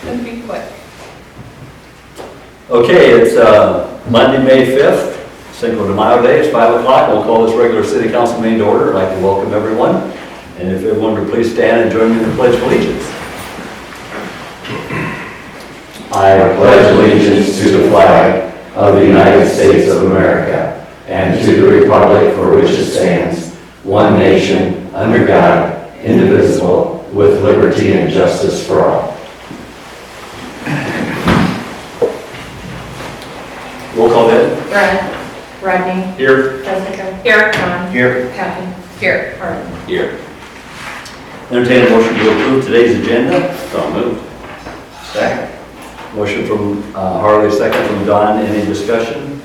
Gonna be quick. Okay, it's Monday, May 5th, Cinco de Mayo Day. It's 5 o'clock. We'll call this regular city council meeting to order. I'd like to welcome everyone. And if everyone would please stand and join me in the Pledge of Allegiance. I pledge allegiance to the flag of the United States of America and to the republic for which it stands, one nation, under God, indivisible, with liberty and justice for all. Roll call then. Brad. Rodney. Here. Jessica. Here. John. Here. Kathy. Here. Harlan. Here. Entertain a motion to approve today's agenda. So moved. Second. Motion from Harley, second from Don. Any discussion?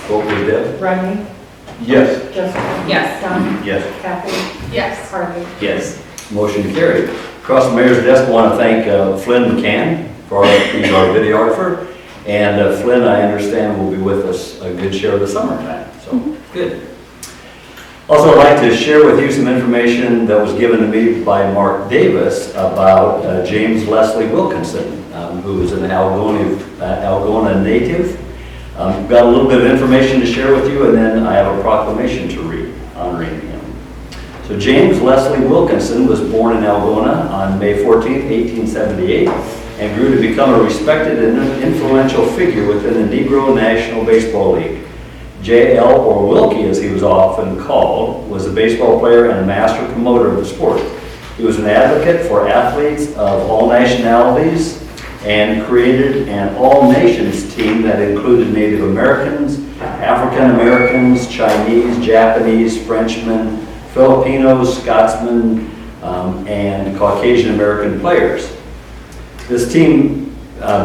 Vote please, Deb. Rodney. Yes. Jessica. Yes. John. Yes. Kathy. Yes. Harlan. Yes. Motion carried. Across the mayor's desk, I want to thank Flynn McCann for he's our videographer. And Flynn, I understand, will be with us a good share of the summertime. So, good. Also, I'd like to share with you some information that was given to me by Mark Davis about James Leslie Wilkinson, who is an Algona native. Got a little bit of information to share with you, and then I have a proclamation to read honoring him. So James Leslie Wilkinson was born in Algona on May 14, 1878, and grew to become a respected and influential figure within the Negro National Baseball League. J.L. or Wilkie, as he was often called, was a baseball player and a master promoter of the sport. He was an advocate for athletes of all nationalities and created an all-nations team that included Native Americans, African Americans, Chinese, Japanese, Frenchmen, Filipinos, Scotsmen, and Caucasian American players. This team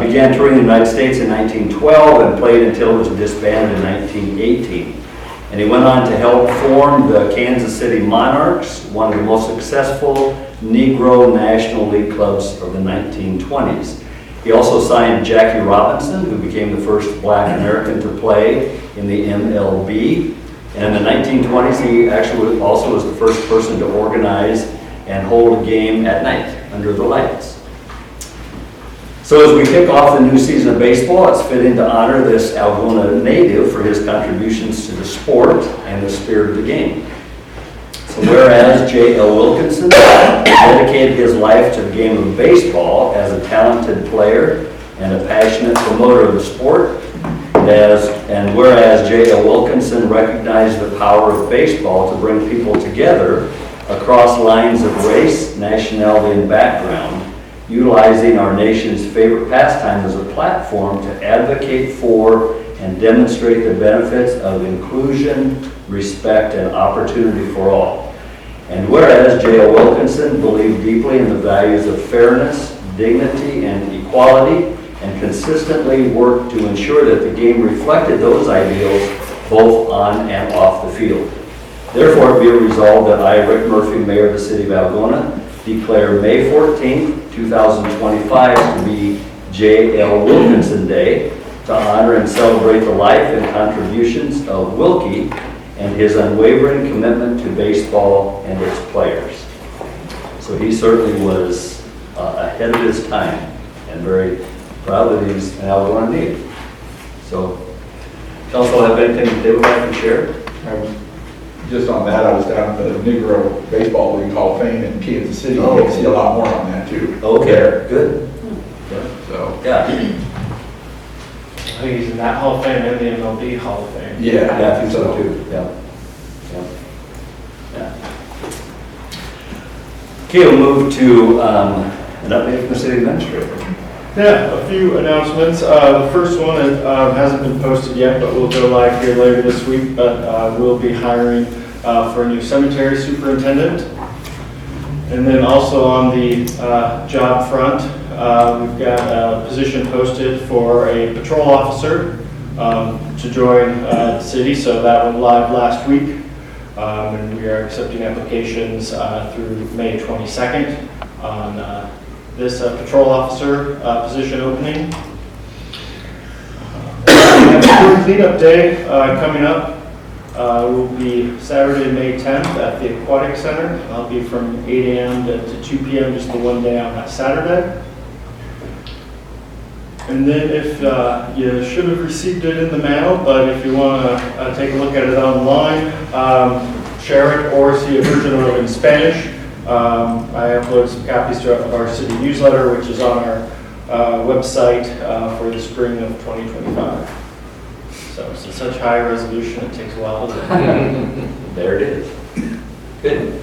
began touring the United States in 1912 and played until it was disbanded in 1918. And he went on to help form the Kansas City Monarchs, one of the most successful Negro National League clubs of the 1920s. He also signed Jackie Robinson, who became the first black American to play in the MLB. And in the 1920s, he actually also was the first person to organize and hold a game at night under the lights. So as we kick off the new season of baseball, it's fitting to honor this Algona native for his contributions to the sport and the spirit of the game. So whereas J.L. Wilkinson dedicated his life to the game of baseball as a talented player and a passionate promoter of the sport, and whereas J.L. Wilkinson recognized the power of baseball to bring people together across lines of race, nationality, and background, utilizing our nation's favorite pastime as a platform to advocate for and demonstrate the benefits of inclusion, respect, and opportunity for all. And whereas J.L. Wilkinson believed deeply in the values of fairness, dignity, and equality, and consistently worked to ensure that the game reflected those ideals both on and off the field. Therefore, be it resolved that I, Rick Murphy, Mayor of the City of Algona, declare May 14th, 2025 to be J.L. Wilkinson Day to honor and celebrate the life and contributions of Wilkie and his unwavering commitment to baseball and its players. So he certainly was ahead of his time and very proud that he's an Algona native. So, council, have anything they would like to share? Just on that, I was down at the Negro Baseball League Hall of Fame in Kansas City. Oh. You can see a lot more on that too. Okay, good. So, Yeah, I think he's in that Hall of Fame and the MLB Hall of Fame. yeah. I think so too, yeah. Okay, we'll move to an update from the city administrator. Yeah, a few announcements. The first one hasn't been posted yet, but will go live here later this week. But we'll be hiring for a new cemetery superintendent. And then also on the job front, we've got a position posted for a patrol officer to join the city. So that went live last week. And we are accepting applications through May 22nd on this patrol officer position opening. Spring cleanup day coming up will be Saturday, May 10th at the Aquatic Center. I'll be from 8 a.m. to 2 p.m. just the one day on that Saturday. And then if you should have received it in the mail, but if you want to take a look at it online, share it or see a version of it in Spanish. I uploaded some copies of our city newsletter, which is on our website for the spring of 2025. So it's in such high resolution, it takes a while to load. There it is. Good.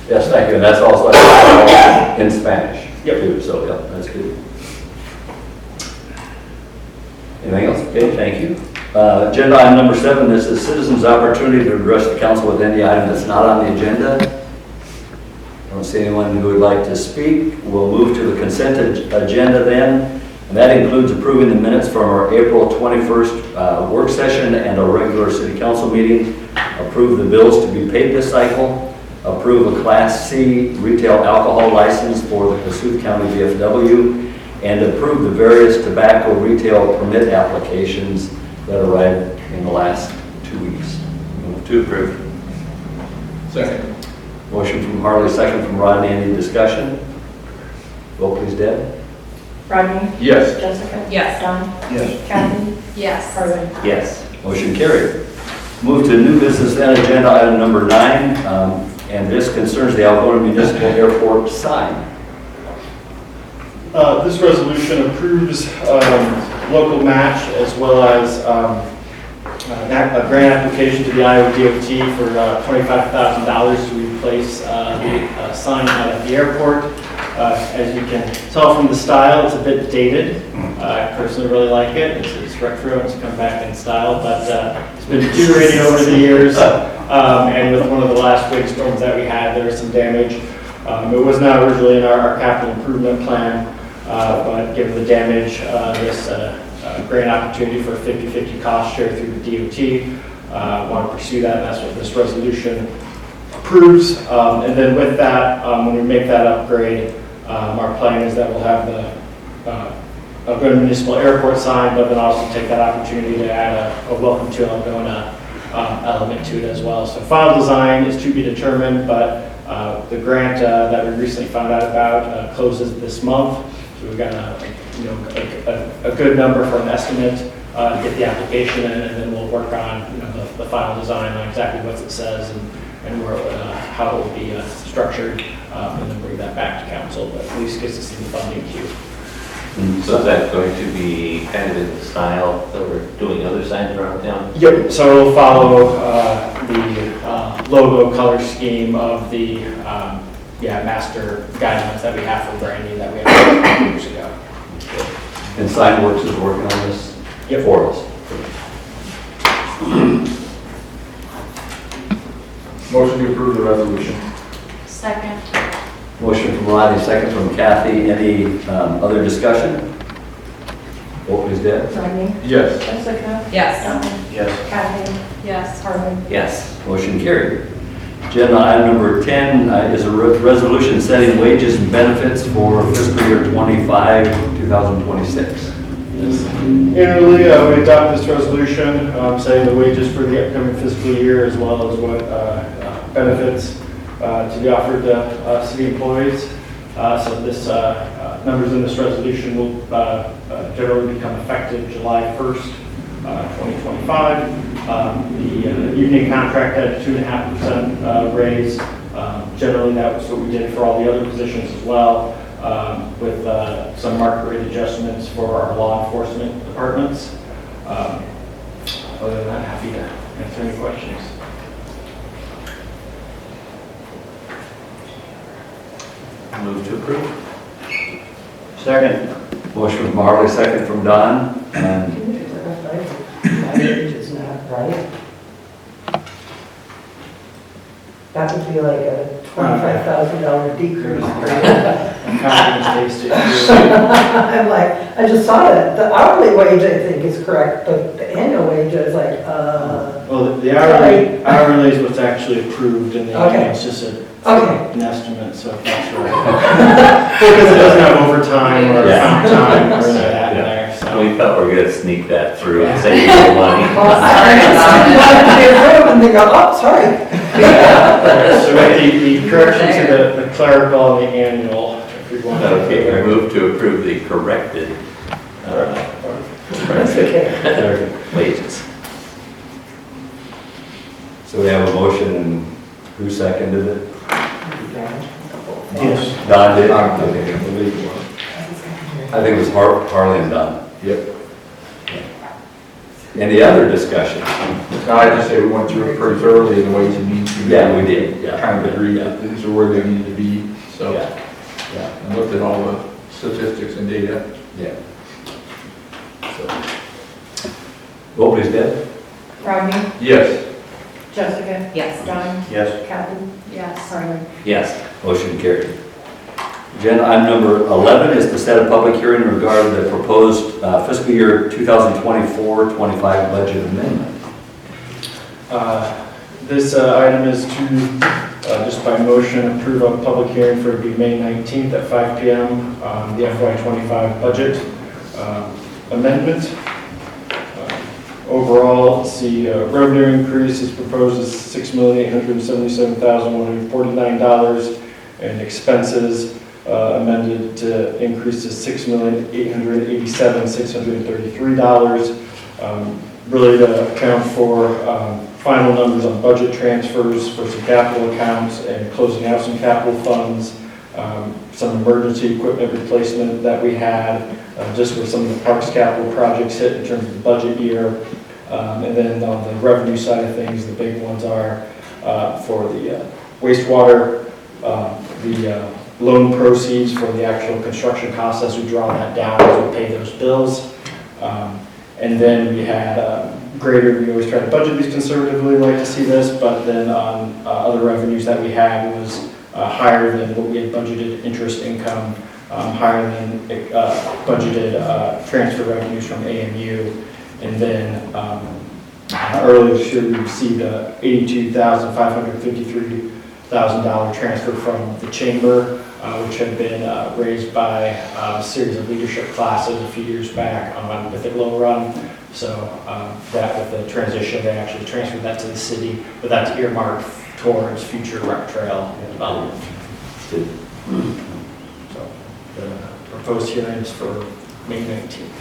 Yes, thank you, and that's also in Spanish. Yep. Too, so, yeah, that's good. Anything else? Okay, thank you. Agenda item number 7, this is citizens' opportunity to address the council with any item that's not on the agenda. I don't see anyone who would like to speak. We'll move to the consent agenda then, and that includes approving the minutes from our April 21st work session and our regular city council meeting, approve the bills to be paid this cycle, approve a Class C retail alcohol license for the Kasuth County VFW, and approve the various tobacco retail permit applications that arrived in the last 2 weeks. Move to approve. Second. Motion from Harley, second from Rodney. Any discussion? Vote please, Deb. Rodney? Yes. Jessica? Yes. Don? Yes. Kathy? Yes. Harlan? Yes. Motion carried. Move to new business and agenda item number 9, and this concerns the Algona Municipal Airport sign. This resolution approves local match as well as a grant application to the Iowa DOT for $25,000 to replace the sign out at the airport. As you can tell from the style, it's a bit dated. I personally really like it. It's retro, it's come back in style, but it's been deteriorating over the years. And with one of the last big storms that we had, there was some damage. It was not originally in our capital improvement plan, but given the damage, this grant opportunity for a 50-50 cost share through the DOT, want to pursue that, and that's what this resolution approves. And then with that, when we make that upgrade, our plan is that we'll have the Algona Municipal Airport sign, but then also take that opportunity to add a welcome to Algona element to it as well. So final design is to be determined, but the grant that we recently found out about closes this month. So we've got a good number for an estimate to get the application in, and then we'll work on the final design on exactly what it says and where, how it will be structured, and then bring that back to council. But at least gets us in the funding queue. So is that going to be kind of in the style that we're doing other signs around town? Yep. So it'll follow the logo color scheme of the master guidelines that we have for branding that we had 2 years ago. And Signworks is working on this Yep. for us. Motion to approve the resolution. Second. Motion from Rodney, second from Kathy. Any other discussion? Vote please, Deb. Rodney? Yes. Jessica? Yes. Don? Yes. Kathy? Yes. Harlan? Yes. Motion carried. Agenda item number 10 is a resolution setting wages and benefits for fiscal year 2026. Annually, we adopt this resolution, setting the wages for the upcoming fiscal year as well as what benefits to be offered to city employees. So this numbers in this resolution will generally become effective July 1st, 2025. The union contract had a 2.5% raise. Generally, that was what we did for all the other positions as well, with some market rate adjustments for our law enforcement departments. Other than that, happy to answer any questions. Move to approve? Second. Motion from Harley, second from Don. And It's not right. That would be like a $25,000 decrease. I'm confidence-based issues. I'm like, I just saw that. The hourly wage, I think, is correct, but the annual wage is like, Well, the hourly is what's actually approved, and the Okay. annual is just Okay. an estimate, so if that's right. Because it doesn't have overtime or comp time or any of that in there, so. We thought we were gonna sneak that through and save you money. well, I and they go, oh, sorry. So with the corrections to the clerical and the annual, if you want. Okay, I move to approve the corrected That's okay. Wages. So we have a motion, and who seconded it? Yes. Don did? Okay. I think it was Harley and Don. Yep. Any other discussion? I just say we went through it pretty thoroughly in the ways and means. Yeah, we did, yeah. Kind of agreed that these are where they needed to be, so. Yeah, yeah, And looked at all the statistics and data. yeah. So, vote please, Deb. Rodney? Yes. Jessica? Yes. Don? Yes. Kathy? Yes. Harley? Yes. Motion carried. Agenda item number 11 is to set a public hearing regarding the proposed fiscal year 2024-25 budget amendment. This item is to, just by motion, approve a public hearing for it to be May 19th at 5 PM on the FY25 budget amendment. Overall, the revenue increase is proposed as $6,877,149, and expenses amended to increase to $6,887,633. Really to account for final numbers on budget transfers for some capital accounts and closing out some capital funds, some emergency equipment replacement that we had, just where some of the parks capital projects hit in terms of the budget year. And then on the revenue side of things, the big ones are for the wastewater, the loan proceeds for the actual construction costs as we draw that down as we pay those bills. And then we had greater, we always try to budget these conservatively, like to see this, but then on other revenues that we had was higher than what we had budgeted interest income, higher than budgeted transfer revenues from AMU. And then earlier this year, we received a $82,553,000 transfer from the chamber, which had been raised by a series of leadership classes a few years back on Mythic Low Run. So that with the transition, they actually transferred that to the city, but that's earmarked towards future rec trail development. So the proposed hearing is for May 19th.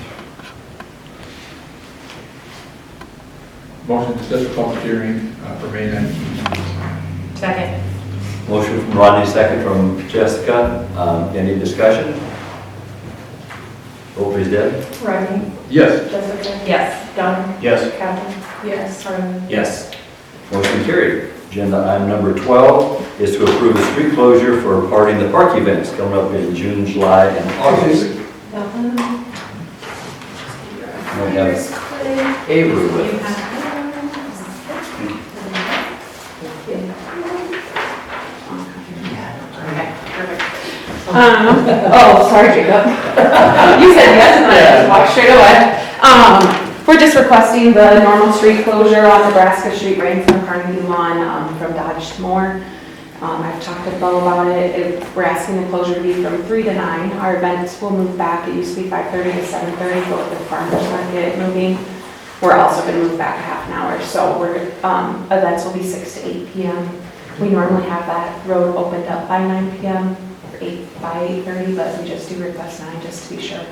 Motion to set the public hearing for May 19th. Second. Motion from Rodney, second from Jessica. Any discussion? Vote please, Deb. Rodney? Yes. Jessica? Yes. Don? Yes. Kathy? Yes. Harley? Yes. Motion carried. Agenda item number 12 is to approve a street closure for party in the park events coming up in June, July, and August. We have Avery with us. Oh, sorry, Jacob. You said yes, and I just walked straight away. We're just requesting the normal street closure on Nebraska Street, right from Carnegie Lawn, from Dodge to Moore. I've talked to Bo about it. We're asking the closure to be from 3 to 9. Our events will move back. It used to be 5:30 to 7:30, but with the farmer's market moving, we're also going to move back a half an hour. So events will be 6 to 8 p.m. We normally have that road opened up by 9 p.m. or 8 by 8:30, but we just do request 9 just to be sure.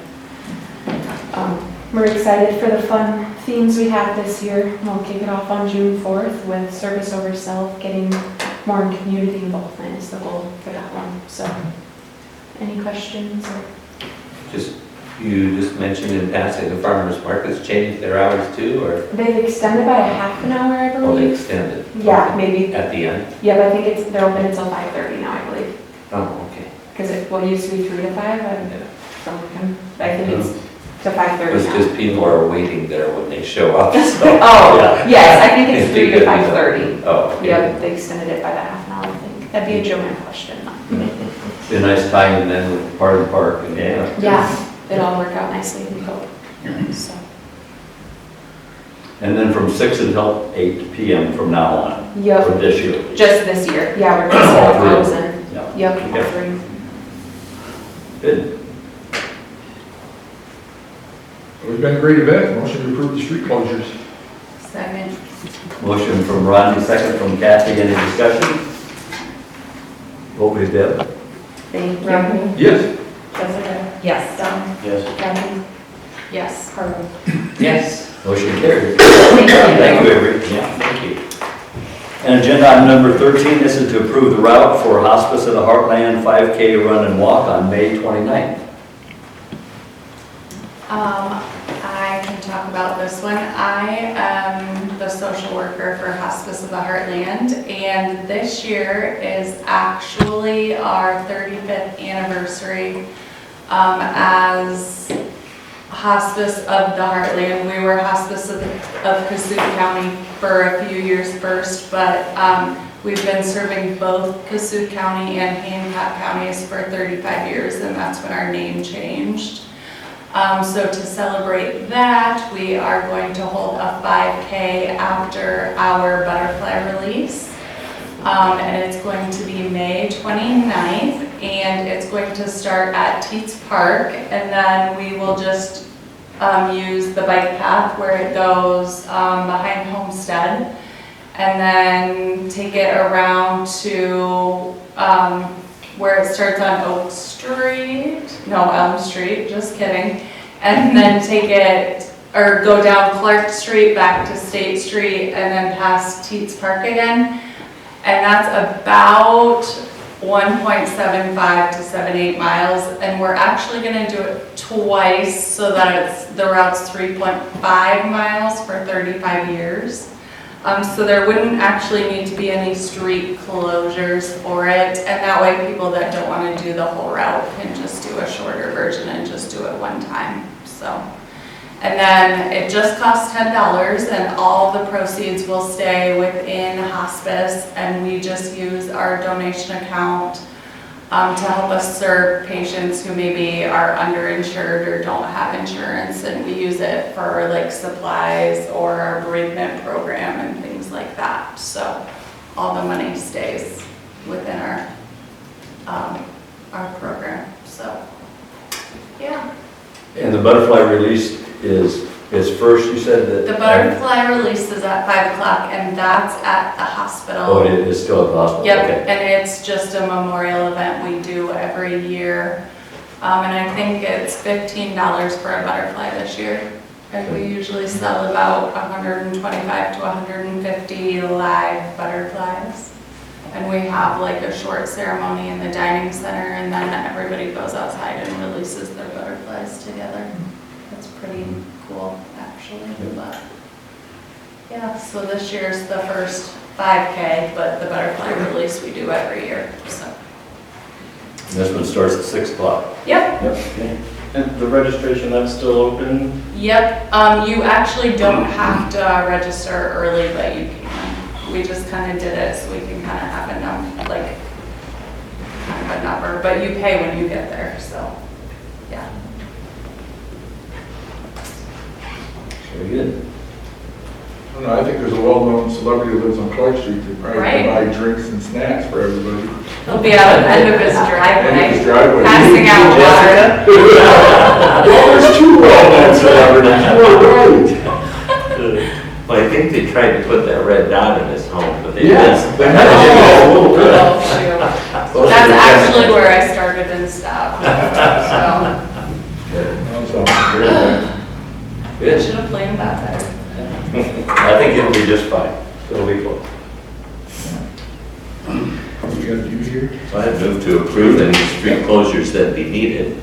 We're excited for the fun themes we have this year. We'll kick it off on June 4th with Service Over Self, getting more in community involvement is the goal for that one. So, any questions? You just mentioned in passing the farmers markets changed their hours too, or? They've extended by a half an hour, I Oh, they believe. extended? Yeah, maybe. At the end? Yeah, but I think they're open until 5:30 now, I believe. Oh, okay. Because it used to be 3 to 5, and Yeah. I think it's to 5:30 It's now. just people are waiting there when they show up, so. Oh, yeah. yes, I think it's It'd 3 be to good 5:30. Oh, okay. Yeah, they extended it by that half an hour, I think. That'd be a Joanne question. Be a nice tie-in then with part of the park. And Yeah, it'll all work out nicely, we hope. So, And then from 6 until 8 p.m. from now on, yep, for this year. just this year. Yeah, we're just All at three. 1,000. Yeah. Yep, all Yeah. 3. Good. It's been a great event. Motion to approve the street closures. Second. Motion from Rodney, second from Kathy. Any discussion? Vote please, Deb. Thank you. Rodney? Yes. Jessica? Yes. Don? Yes. Kathy? Yes. Harley. Yes. Motion carried. Thank Thank you. you, Avery. Yeah, thank you. And agenda item number 13, this is to approve the route for Hospice of the Heartland 5K Run and Walk on May 29th. I can talk about this one. I am the social worker for Hospice of the Heartland, and this year is actually our 35th anniversary as Hospice of the Heartland. We were Hospice of Cassuth County for a few years first, but we've been serving both Cassuth County and Hancock counties for 35 years, and that's when our name changed. So to celebrate that, we are going to hold a 5K after our butterfly release. And it's going to be May 29th, and it's going to start at Teets Park, and then we will just use the bike path where it goes behind Homestead, and then take it around to where it starts on Elm Street, just kidding. And then take it, or go down Clark Street back to State Street and then past Teets Park again. And that's about 1.75 to 78 miles. And we're actually gonna do it twice so that the route's 3.5 miles for 35 years. So there wouldn't actually need to be any street closures for it, and that way people that don't want to do the whole route can just do a shorter version and just do it one time, so. And then it just costs $10, and all the proceeds will stay within hospice, and we just use our donation account to help us serve patients who maybe are underinsured or don't have insurance, and we use it for like supplies or our bereavement program and things like that. So all the money stays within our program. So yeah. And the butterfly release is first, you said that? The butterfly release is at 5 o'clock, and that's at the hospital. Oh, it is still at the hospital? Yep, Okay. and it's just a memorial event we do every year. And I think it's $15 for a butterfly this year. And we usually sell about 125 to 150 live butterflies. And we have like a short ceremony in the dining center, and then everybody goes outside and releases their butterflies together. It's pretty cool, actually, but yeah, so this year's the first 5K, but the butterfly release we do every year, so. And this one starts at 6 o'clock? Yep, Okay. And the registration, that's still open? yep, you actually don't have to register early, but you can. We just kind of did it so we can kind of have a number, but you pay when you get there, so, yeah. Very good. I don't know, I think there's a well-known celebrity who lives on Clark Street that probably Right. can buy drinks and snacks for everybody. He'll be out at the end of his End of driveway, his driveway. passing out water. Well, there's two well-known celebrities, you are right. Well, I think they tried to put that red dot in his home, but they Yes. missed. they had a little bit. Oh, shoot. That's actually where I started and stopped, so. I Good. should have planned that better. I think it'll be just fine. It'll be close. What you gotta do here? So I move to approve any street closures that be needed,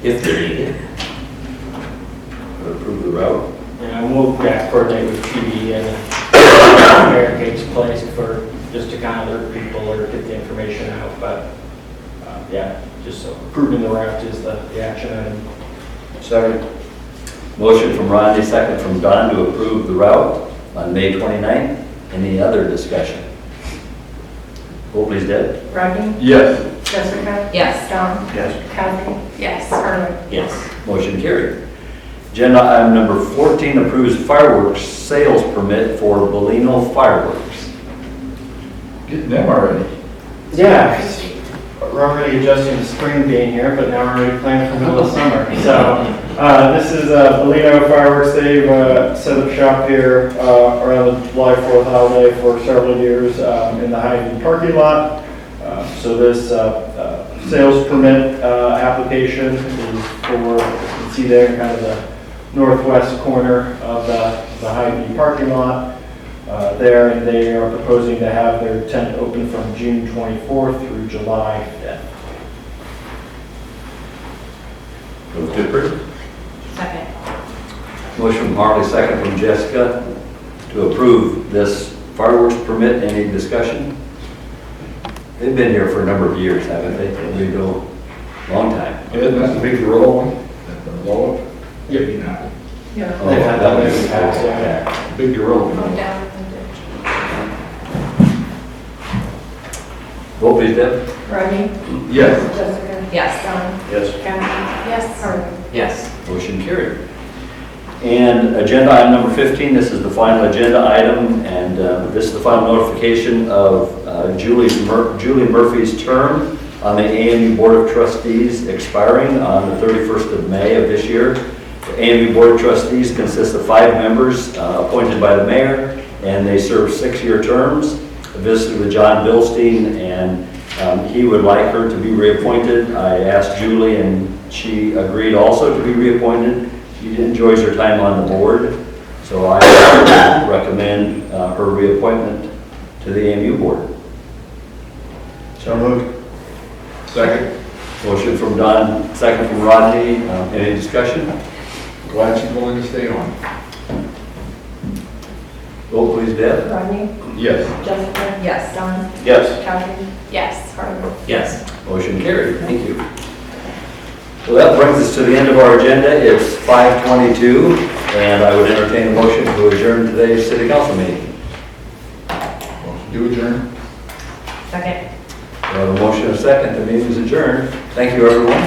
if they're needed. Approve the route. Yeah, and we'll coordinate with PD and barricades placed for, just to kind of alert people or get the information out, but, yeah, just so approving the route is the action item. Second. Motion from Rodney, second from Don to approve the route on May 29th. Any other discussion? Vote please, Deb. Rodney? Yes. Jessica? Yes. Don? Yes. Kathy? Yes. Harley? Yes. Motion carried. Agenda item number 14 approves fireworks sales permit for Bolino Fireworks. Getting them already. Yeah, 'cause we're already adjusting to spring being here, but now we're already planning for middle of summer. So, this is Bolino Fireworks. They've set up shop here around the July 4th holiday for several years in the Highland parking lot. So this sales permit application is for, you can see there kind of the northwest corner of the Hy-Vee parking lot there, and they are proposing to have their tent open from June 24th through July 5th. Move to approve. Second. Motion from Harley, second from Jessica to approve this fireworks permit. Any discussion? They've been here for a number of years, haven't they? They go a long time. Yeah, that's the big gorilla one, the blow up. Yeah, you know, Yeah. They've had that in the past, yeah. big gorilla. Go down the ditch. Vote please, Deb. Rodney? Yes. Jessica? Yes. Don? Yes. Kathy? Yes. Harley? Yes. Motion carried. And agenda item number 15, this is the final agenda item, and this is the final notification of Julie Murphy's term on the AMU Board of Trustees expiring on the 31st of May of this year. The AMU Board of Trustees consists of 5 members appointed by the mayor, and they serve 6-year terms. I visited with John Bilstein, and he would like her to be reappointed. I asked Julie, and she agreed also to be reappointed. She enjoys her time on the board, so I recommend her reappointment to the AMU board. So moved. Second. Motion from Don, second from Rodney. Any discussion? Glad she's willing to stay on. Vote please, Deb. Rodney? Yes. Jessica? Yes. Don? Yes. Kathy? Yes. Harley? Yes. Motion carried. Thank you. Well, that brings us to the end of our agenda. It's 5:22, and I would entertain a motion to adjourn today's city council meeting. Do adjourn. Second. We have a motion and a second. The meeting is adjourned. Thank you, everyone.